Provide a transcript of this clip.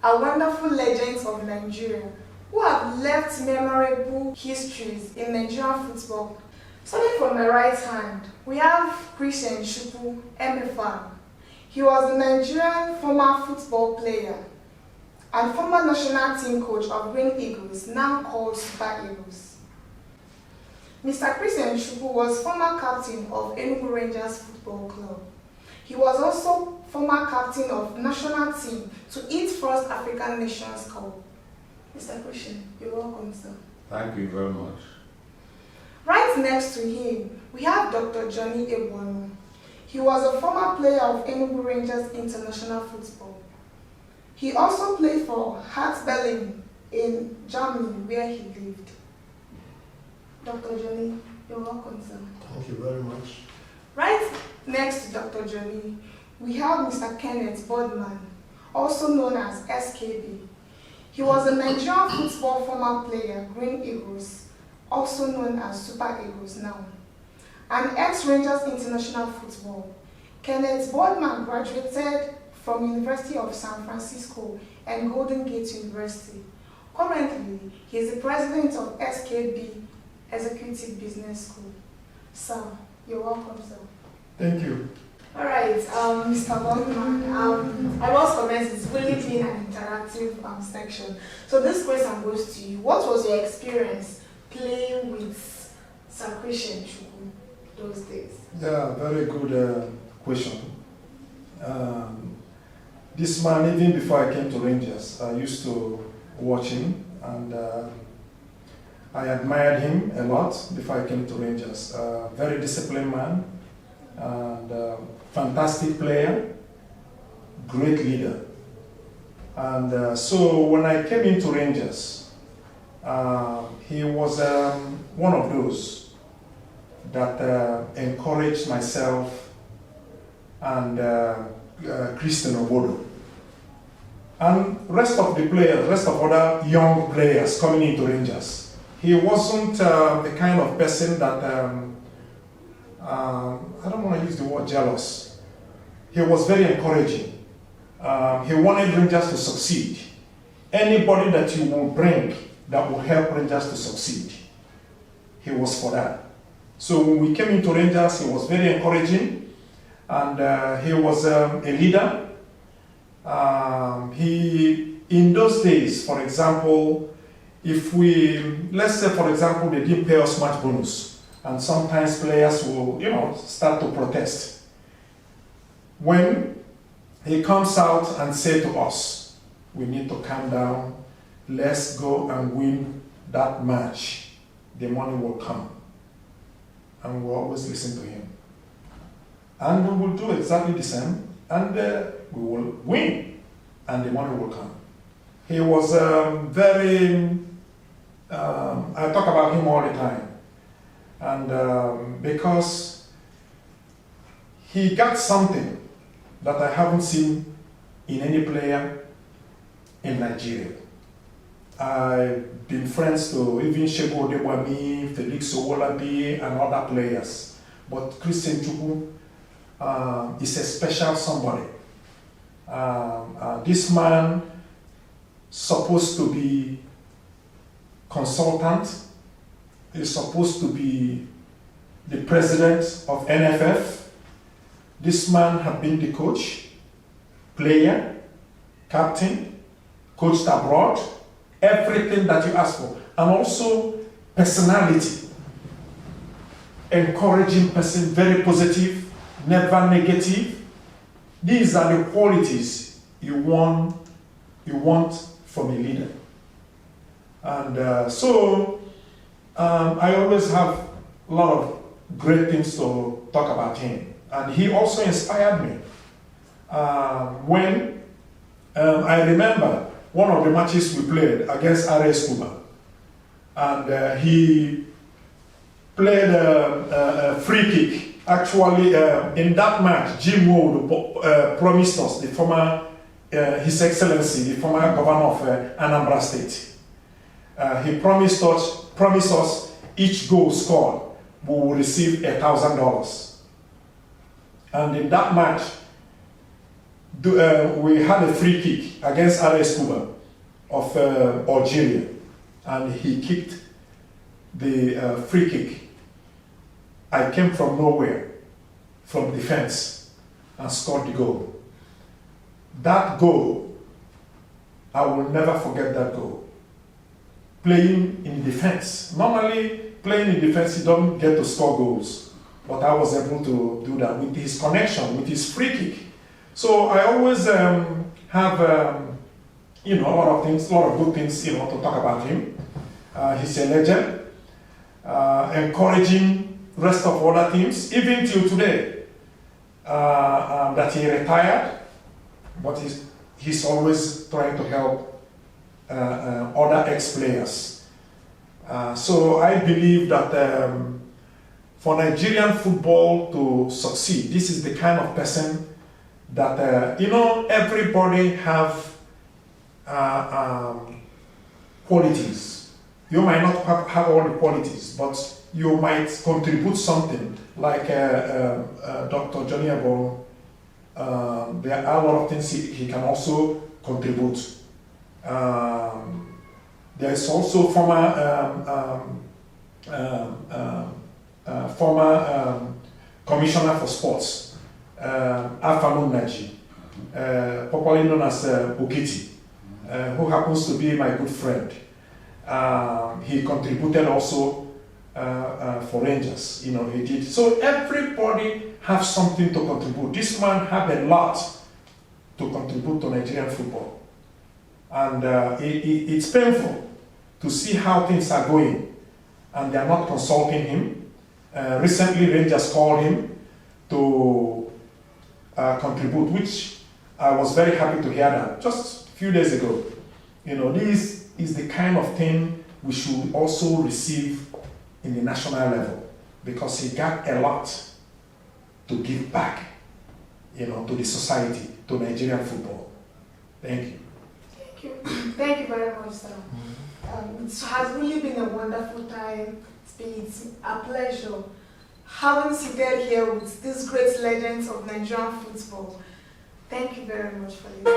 are wonderful legends of Nigeria who have left memorable histories in Nigerian football. Starting from my right hand, we have Christian Chukwu, MFR. He was a Nigerian former football player and former national team coach of Green Eagles, now called Super Eagles. Mr. Christian Chukwu was former captain of Enugu Rangers Football Club. He was also former captain of national team to its first African Nations Cup. Mr. Christian, you're welcome, sir. Thank you very much. Right next to him, we have Dr. Johnny Ebuano. He was a former player of Enugu Rangers International Football. He also played for Hertha Berlin in Germany, where he lived. Dr. Johnny, you're welcome, sir. Thank you very much. Right next to Dr. Johnny, we have Mr. Kenneth Boardman, also known as SKB. He was a Nigerian football former player, Green Eagles, also known as Super Eagles now. An ex-Rangers International Football. Kenneth Boardman graduated from University of San Francisco and Golden Gate University. Currently, he is the president of SKB Executive Business School. Sir, you're welcome, sir. Thank you. All right, Mr. Boardman, I must comment, it's really been an interactive section. So this question goes to you. What was your experience playing with Sir Christian Chukwu those days? Yeah, very good question. This man, even before I came to Rangers, I used to watch him, and I admired him a lot before I came to Rangers. Very disciplined man, and fantastic player, great leader. And so when I came into Rangers, he was one of those that encouraged myself and Christian Obodo. And rest of the players, rest of other young players coming into Rangers. He wasn't the kind of person that, I don't want to use the word jealous. He was very encouraging. He wanted Rangers to succeed. Anybody that you will bring that will help Rangers to succeed, he was for that. So when we came into Rangers, he was very encouraging, and he was a leader. In those days, for example, if let's say for example, they didn't pay us much bonus, and sometimes players will, start to protest. When he comes out and say to us, we need to calm down, let's go and win that match, the money will come. And we'll always listen to him. And we will do exactly the same, and we will win, and the money will come. He was very, I talk about him all the time. And because he got something that I haven't seen in any player in Nigeria. I've been friends to even Shego Odewami, Felix Owolabi, and other players. But Christian Chukwu is a special somebody. This man supposed to be consultant. He's supposed to be the president of NFF. This man had been the coach, player, captain, coached abroad, everything that you ask for. And also personality. Encouraging person, very positive, never negative. These are the qualities you want from a leader. And so I always have a lot of great things to talk about him. And he also inspired me. When I remember one of the matches we played against RS Cuba, and he played a free kick. Actually, in that match, Jim Wood promised us, the former, His Excellency, the former governor of Anambra State. He promised us each goal scored, we will receive $1,000. And in that match, we had a free kick against RS Kuba of Algeria, and he kicked the free kick. I came from nowhere, from defense, and scored the goal. That goal, I will never forget that goal. Playing in defense. Normally, playing in defense, you don't get to score goals. But I was able to do that with his connection, with his free kick. So I always have, a lot of things, a lot of good things, to talk about him. He's a legend, encouraging rest of other teams, even till today, that he retired, but he's always trying to help other ex-players. So I believe that for Nigerian football to succeed, this is the kind of person that, everybody have qualities. You might not have all the qualities, but you might contribute something, like Dr. Johnny Agon. There are a lot of things he can also contribute. There is also former commissioner for sports, Afamon Naji, popularly known as Bukiti, who happens to be my good friend. He contributed also for Rangers, he did. So everybody has something to contribute. This man had a lot to contribute to Nigerian football. And it's painful to see how things are going, and they are not consulting him. Recently, Rangers called him to contribute, which I was very happy to hear that just a few days ago. This is the kind of thing we should also receive in the national level, because he got a lot to give back, to the society, to Nigerian football. Thank you. Thank you. Thank you very much, sir. It has really been a wonderful time. It's a pleasure having to get here with these great legends of Nigerian football. Thank you very much for listening.